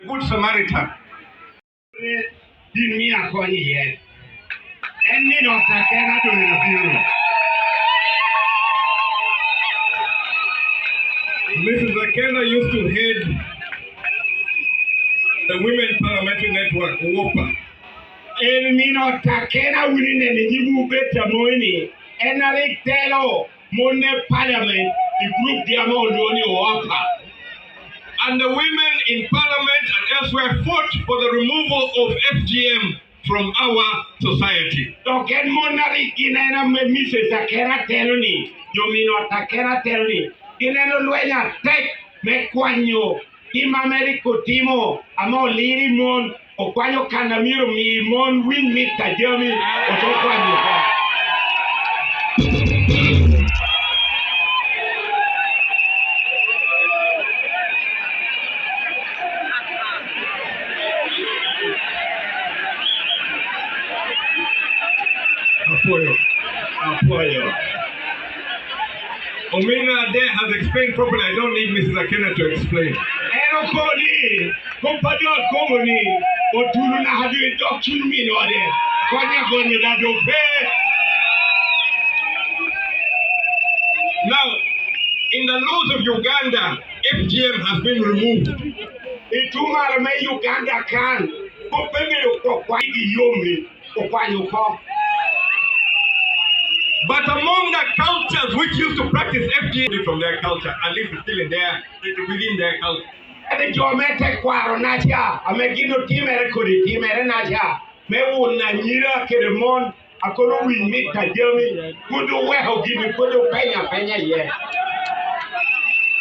Good Samaritan. Didn't me a funny yet. And me not Akena to the funeral. Mrs. Akena used to head the Women Parliamentary Network, WOPA. And me not Akena winning and you better money. And I tell Money Parliament, the group the amount only WOPA. And the women in Parliament and elsewhere fought for the removal of FGM from our society. Don't get money in Mrs. Akena tell me. You mean not Akena tell me. In a lawyer, take me quanyo. Im Americo Timo, amo liri mon, o quanyo canamiro mi mon win me tajami, o so quanyo. Apoyo. Omina there has explained properly. I don't need Mrs. Akena to explain. Ero kodi, kompadyo komoni, o tulu na hadu doctrine mi no de. Konya da do pe. Now, in the laws of Uganda, FGM has been removed. Ituma me Uganda kan. Ko pemelo ko kwa yomi, ko kwa yuko. But among the cultures which used to practice FGM from their culture, at least it's still within their culture. The geometric quaro nacha, a megino timere kuri timere nacha, me una nira keremon, a koro we meet a jeremy, good way of giving good penya ye.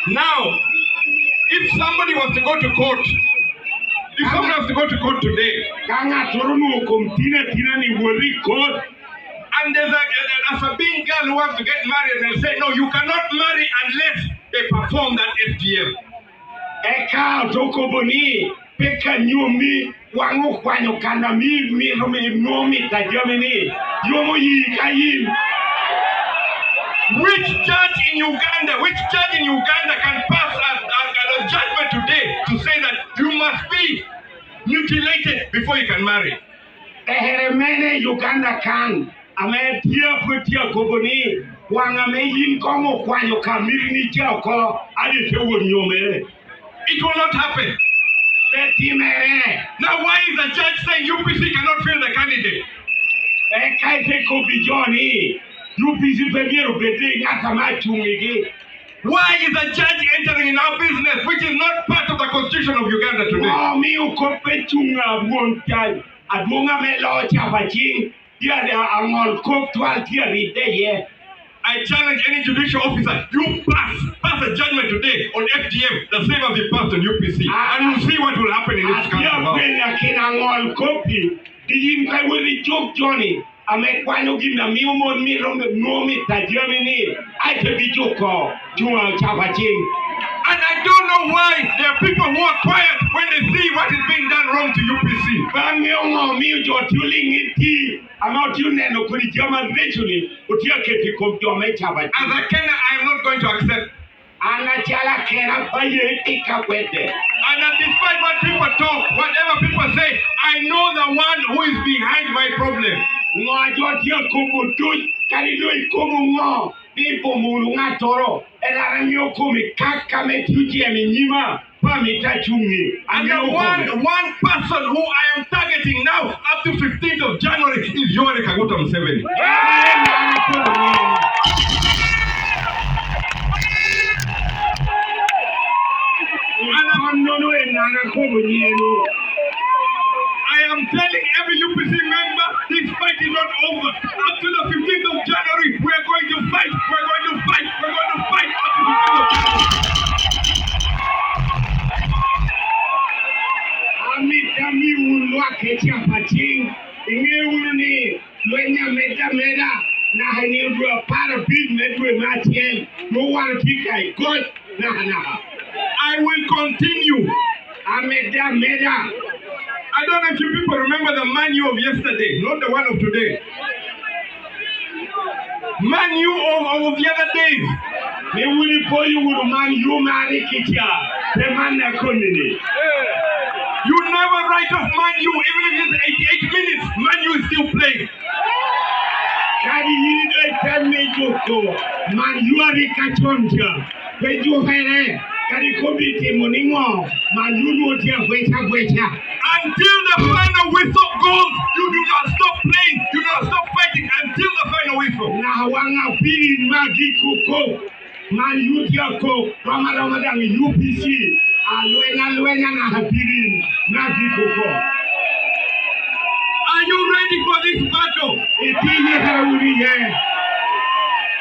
Now, if somebody was to go to court, today, Kanga Turumu Kumtina Tinani Wuri court. And there's a Sabine girl who wants to get married and say, no, you cannot marry unless they perform that FGM. Eka Tokoboni, Peka Numi, Wango Kwano Kanami, Nomi, Tajamini, Yomoyi Kayim. Which judge in Uganda can pass a judgment today to say that you must be mutilated before you can marry? Eheremene Uganda can. Ame tia koboni wanga me yin kongo kwanyo kamiri ni chako adi te wonyome. It will not happen. Now why is the judge saying UPC cannot fill the candidate? Kaite Kobijoni UPC pemiro bede ngata machungigi. Why is the judge entering in our business which is not part of the constitution of Uganda today? Oh mi ukopechunga montai admunga me lo chapaching. I challenge any judicial officer, you pass a judgment today on FGM, the same as you passed on UPC, and you'll see what will happen in this country. And I don't know why there are people who are quiet when they see what is being done wrong to UPC. As Akena, I am not going to accept. And despite what people talk, whatever people say, I know the one who is behind my problem. And the one person who I am targeting now up to 15th of January is Yoweri Kaguta Museveni. I am telling every UPC member, this fight is not over. Up to the 15th of January, we are going to fight. We're going to fight. We're going to fight up to the 15th of January. I will continue. I don't know if you people remember the Manu of yesterday, not the one of today. Manu of the other days. right of Man U. Even if it's 88 minutes, Man U is still playing. Kadi yide temme joko man yuari kachonja peju here kadi komiti moningo man yuno tia kwecha Until the final whistle goes, you do not stop playing. You do not stop fighting until the final whistle. na wanga pili magi kuko man yutia ko Ramadan UPC alwenya na hapili magi kuko. Are you ready for this battle?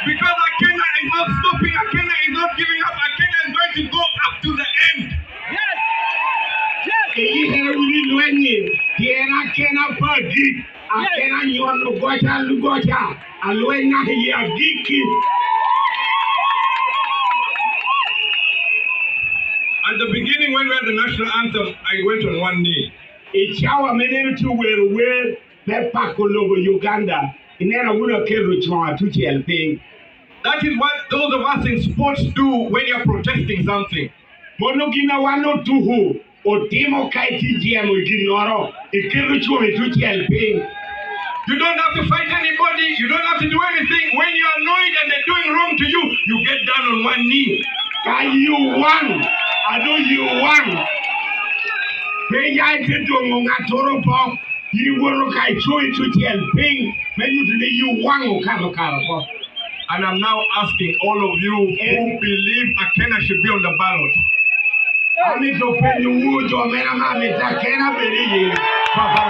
Because Akena is not stopping. Akena is not giving up. Akena is going to go up to the end. At the beginning, when we had the national anthem, I went on one knee. Ichawa menene tu wewe pepa kologo Uganda inera wuna kero chwa tuchi elping. That is what those of us in sports do when you are protesting something. Monogina wano tuhu otimo kaiti jemo ignoro ikero chwa tuchi elping. You don't have to fight anybody. You don't have to do anything. When you are annoyed and they're doing wrong to you, you get down on one knee. Can you won? I know you won. Peja iketo ngatoro po you woro kai chui tuchi elping maybe you won karo po. And I'm now asking all of you who believe Akena should be on the ballot. Ami to penyu wujo mena mami Akena beri papa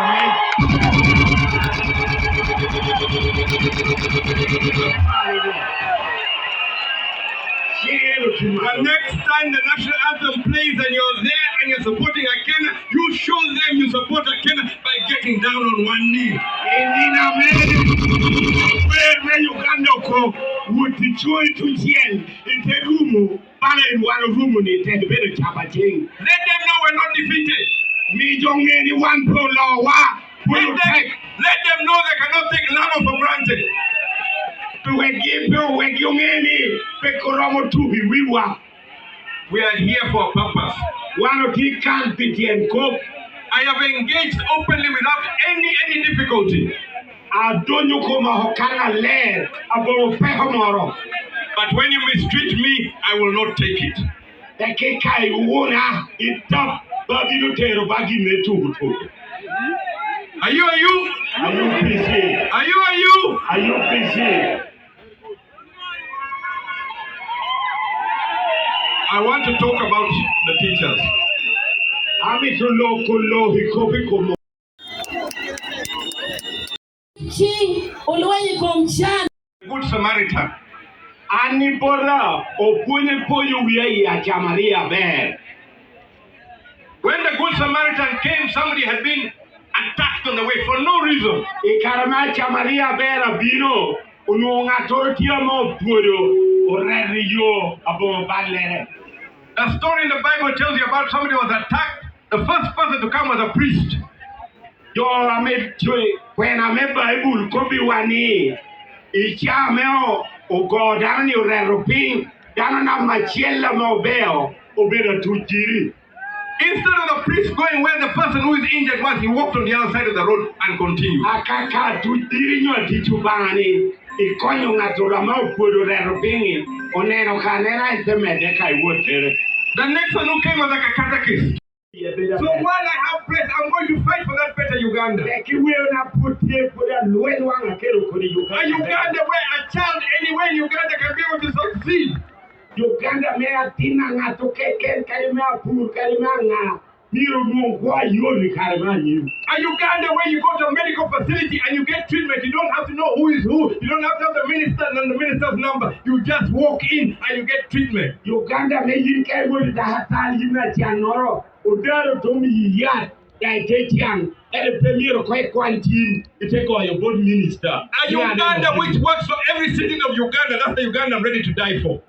The next time the national anthem plays and you're there and you're supporting Akena, you show them you support Akena by getting down on one knee. Where Uganda ko would chui to jail in the room, in one room in the bed of Chapating. Let them know we're not defeated. Me don't any one pro law. Let them know they cannot take Lango for granted. We are here for a purpose. One of you can't be and cope. I have engaged openly without any difficulty. But when you mistreat me, I will not take it. Are you? Are you busy? Are you? Are you busy? I want to talk about the teachers. Good Samaritan. When the Good Samaritan came, somebody had been attacked on the way for no reason. The story in the Bible tells you about somebody who was attacked. The first person to come was a priest. When I met Bible, Kobe Wani, Ichameo, Ogodani, Reping, Dana Machella Mobile, Obeda Tujiri. Instead of the priest going where the person who is injured was, he walked on the other side of the road and continued. Akaka Tujiri, Titubani, Ikonyo Naturama, Pudo Reping, Oneno Canera, the Medica, the next one who came was like a catechist. So while I have breath, I'm going to fight for that better Uganda. A Uganda where a child anywhere in Uganda can be able to succeed. Uganda mea tina ngatoke ken kalimea pur kalimanga. A Uganda where you go to a medical facility and you get treatment, you don't have to know who is who. You don't have to have the minister and the minister's number. You just walk in and you get treatment. Uganda me yinke wodi da hatali yina tianoro. Udaro tomi yiyat. The premier quite quantity to take on your board minister. A Uganda which works for every citizen of Uganda, that's the Uganda I'm ready to die for.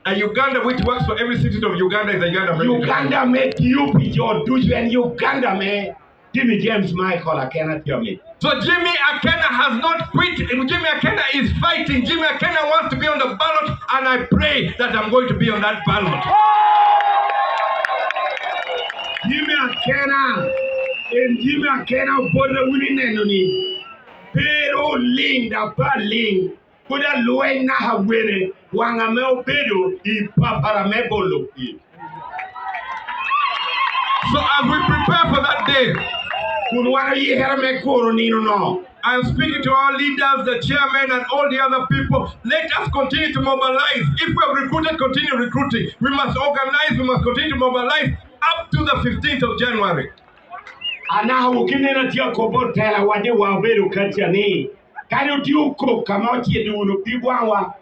A Uganda which works for every citizen of Uganda is a Uganda I'm ready to die for. Uganda make you be your duty and Uganda man. Jimmy James Michael Akena tell me. So Jimmy Akena has not quit. Jimmy Akena is fighting. Jimmy Akena wants to be on the ballot, and I pray that I'm going to be on that ballot. Jimmy Akena, and Jimmy Akena border winning enemy. Pero linda baling. Kuda luena hawene wangameo pedo I paparamebolo. So as we prepare for that day, Kunwana ye herame koro nino no. I am speaking to our leaders, the chairman, and all the other people. Let us continue to mobilize. If we have recruited, continue recruiting. We must organize. We must continue to mobilize up to the 15th of January. Ana ukinena tia kobotela wade waberu katiani. Kani utiuko kama otie duno pibwawa.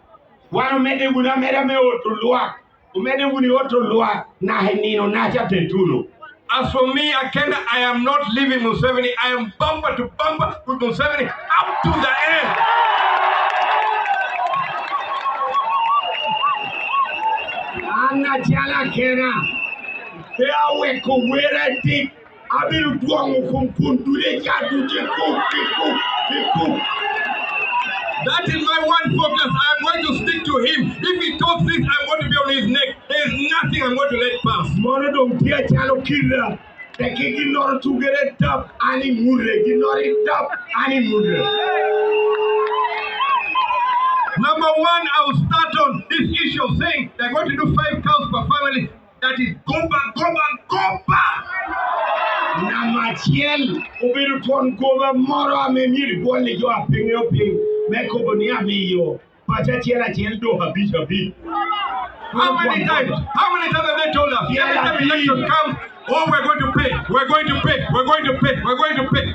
Wano mede guna mera me otulua. Umede guni otulua na henino na chatetuno. As for me, Akena, I am not leaving Museveni. I am bumper to bumper with Museveni up to the end. Anna Jala Kena. They are weko wera dik. Abiru duangu kumkundule jadu jiku. That is my one focus. I am going to stick to him. If he talks this, I'm going to be on his neck. There is nothing I'm going to let pass. Mono don't dear chalo killer. The king in order to get it up, any murre, in order it up, any murre. Number one, I will start on this issue of saying they're going to do 5 cows per family. That is go back. Namachiel, Oberuton Gova Mora, Memir, Gwali, you are ping up, Mekobonia, yo, Pachachela, Chendo, Habibi. How many times have they told us? Every time election comes, oh, we're going to pay.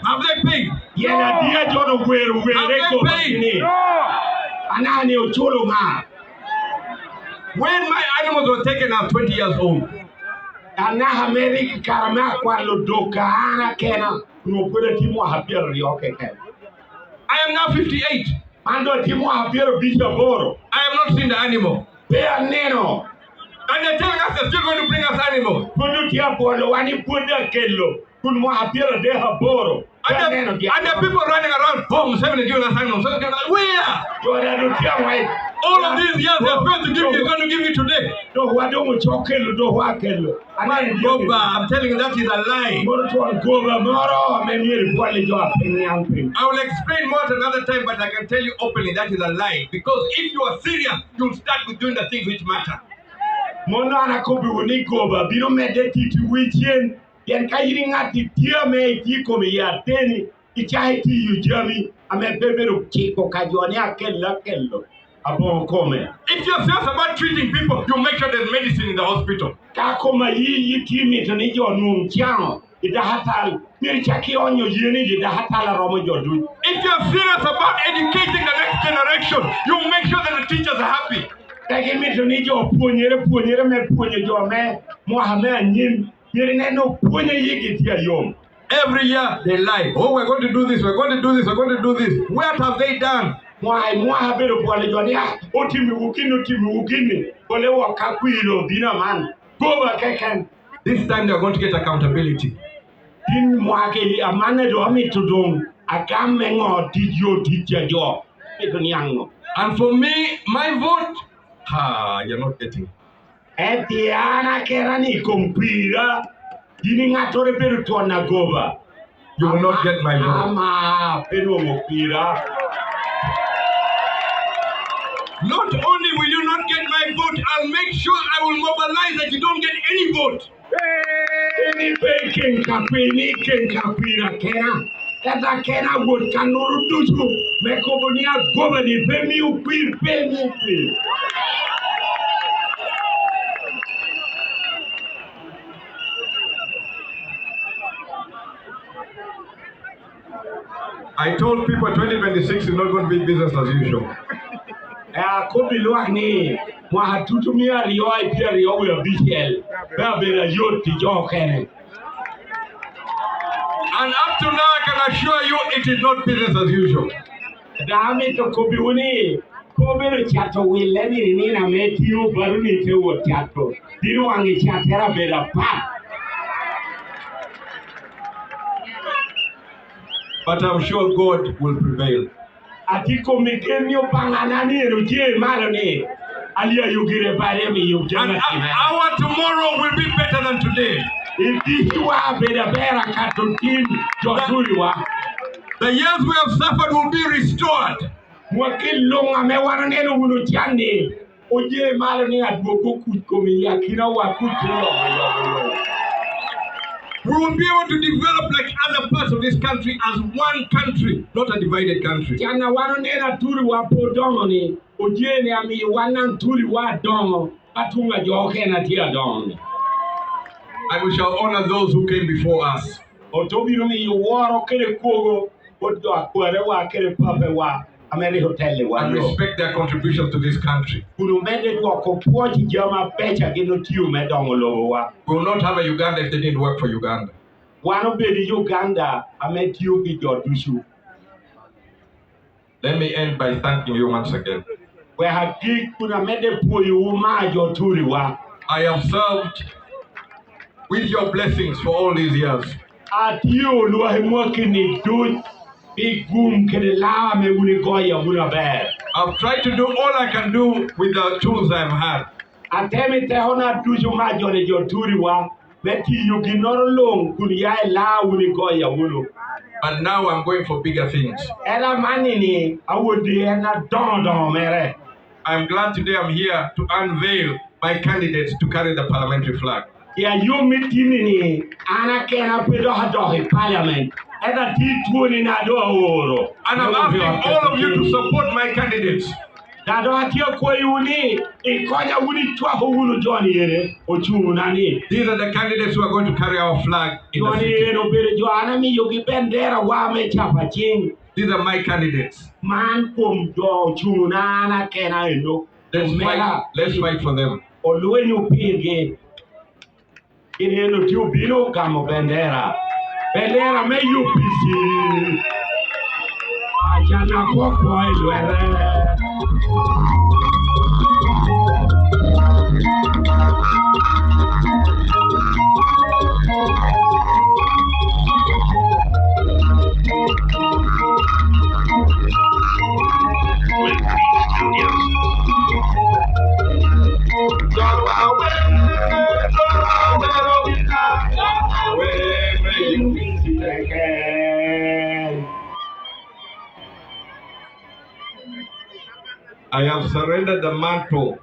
Have they paid? Yeah, dear John, where Have they paid? Anani Ocholoma. When my animals were taken out 20 years old, Ana America Karama Kwalo Doka Ana Kena, no put a Timo Hapier Yoke. I am now 58. Ando Timo Hapier Bishop Boro. I have not seen the animal. They are Neno. And they're telling us they're still going to bring us animals. Put your polo, and you put the kilo. Put more Hapier de Haboro. And there are people running around home, 7 giving us animals. Where? You are the all of these years they're supposed to give you, going to give you today. No, why don't we talk? I'm telling you that is a lie. I will explain more at another time, but I can tell you openly that is a lie. Because if you are serious, you'll start with doing the things which matter. Monana kobi unikoba, bino medeti to weekend. Then kairing at the dear may come ya teni. It's you, Jeremy. I'm a baby of Chico Cajonia Kello. If you're serious about treating people, you make sure there's medicine in the hospital. Kakoma yi kimi to need your noon channel. It's a hatal. You're checking on your unit, the hatal around your do. If you're serious about educating the next generation, you make sure that the teachers are happy. Taking me to need your punyer, your man, Mohammed, Nim, you're no punya yigit your every year they lie. Oh, we're going to do this, we're going to do this, we're going to do this. What have they done? Why, Mohammed, Otimi Wukini, Olewa Kakuilo, Dina man. Go back, I can. This time they're going to get accountability. In Mwake, a man to me to do, a coming or did you teach your job? And for me, my vote, you're not getting. Etiana Kerani Compira. You will not get my vote. Not only will you not get my vote, I'll make sure I will mobilize that you don't get any vote. Any baking company can Kapira Kena. That Akena would cannot do so. Mekobonia governor, pay me. I told people 2026 is not going to be business as usual. Could be Luani, Mahatutumia Rio, Rio will be held. There a yacht to your cannon. And up to now, I can assure you it is not business as usual. Damn it, Kobiuni. Kobe Chato will let me in a make you Baruni to Chato. You don't want to chat a better path. But I'm sure God will prevail. Atiko Mikenio Panganani, Ruji, Marani. Alia, you get a baremy, you and our tomorrow will be better than today. The years we have suffered will be restored. We will be able to develop like other parts of this country as one country, not a divided country. And we shall honor those who came before us. And respect their contributions to this country. We will not have a Uganda if they didn't work for Uganda. Let me end by thanking you once again. I have served with your blessings for all these years. I've tried to do all I can do with the tools I've had. And now I'm going for bigger things. I'm glad today I'm here to unveil my candidates to carry the parliamentary flag. And I'm asking all of you to support my candidates. These are the candidates who are going to carry our flag in the city. These are my candidates. Let's fight for them. Bendera me UPC. Ajana kwa ilwere. I have surrendered the mantle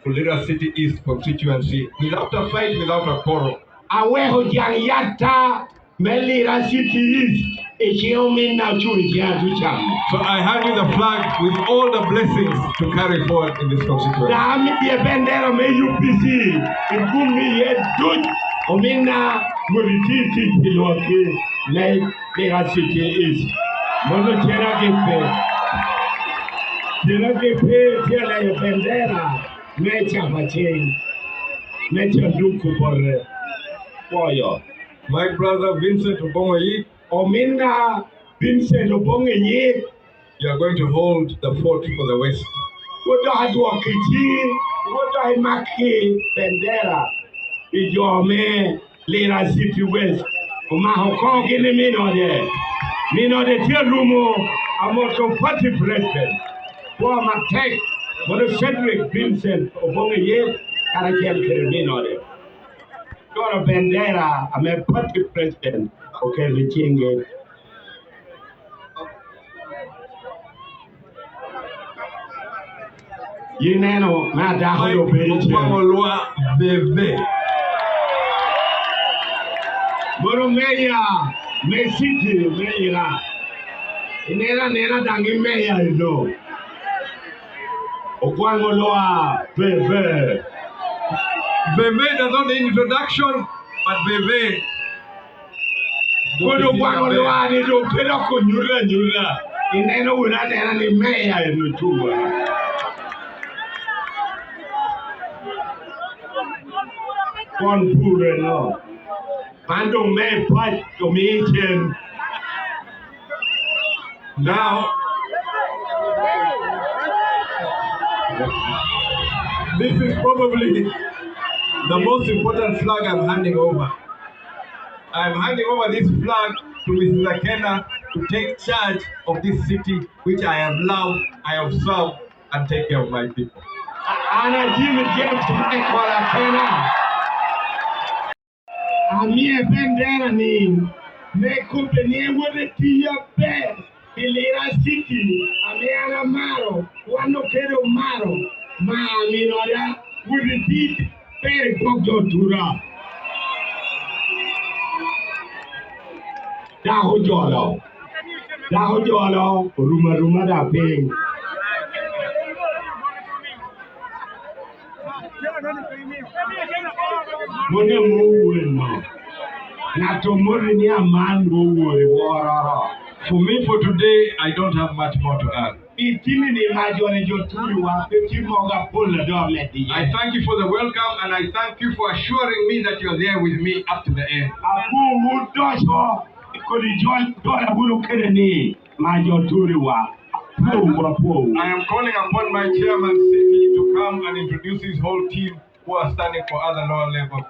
to Lira City East constituency without a fight, without a quarrel. So I hand you the flag with all the blessings to carry forward in this constituency. My brother Vincent Obongoyi, you are going to hold the fort for the West. Lira City West. I'm also party president. I'm a tech. Cedric Vincent Obongoyi, got a bandera. I'm a party president. Okay, Lichinge. You know, Madame Bebe. Meya, Mesiti, Meya. Nera dangi Meya, you know. Okwangoloa, Bebe. Bebe does not need introduction, but Bebe. Okwangoloa, ni do peda ko nyula. Ineno una nera ni Meya, you know, too. One poor no. Mandong me pat to meeting. Now, this is probably the most important flag I'm handing over. I'm handing over this flag to Mrs. Akena to take charge of this city, which I have loved, I have served, and take care of my people. And I give it to Akena. Amie bendera ni ne kupenie wode tiya be Ilera City ameana maro wano kero maro ma aminoria wudi tit pere pokjo tura daho jolo ruma da ping Mone muwe na tomori ni amango uwe warara. For me, for today, I don't have much more to add. I thank you for the welcome and I thank you for assuring me that you're there with me up to the end. I am calling upon my chairman City to come and introduce his whole team who are standing for other lower levels.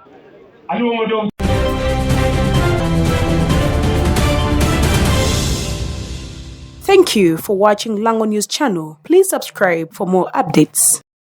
Thank you for watching Lango News channel. Please subscribe for more updates.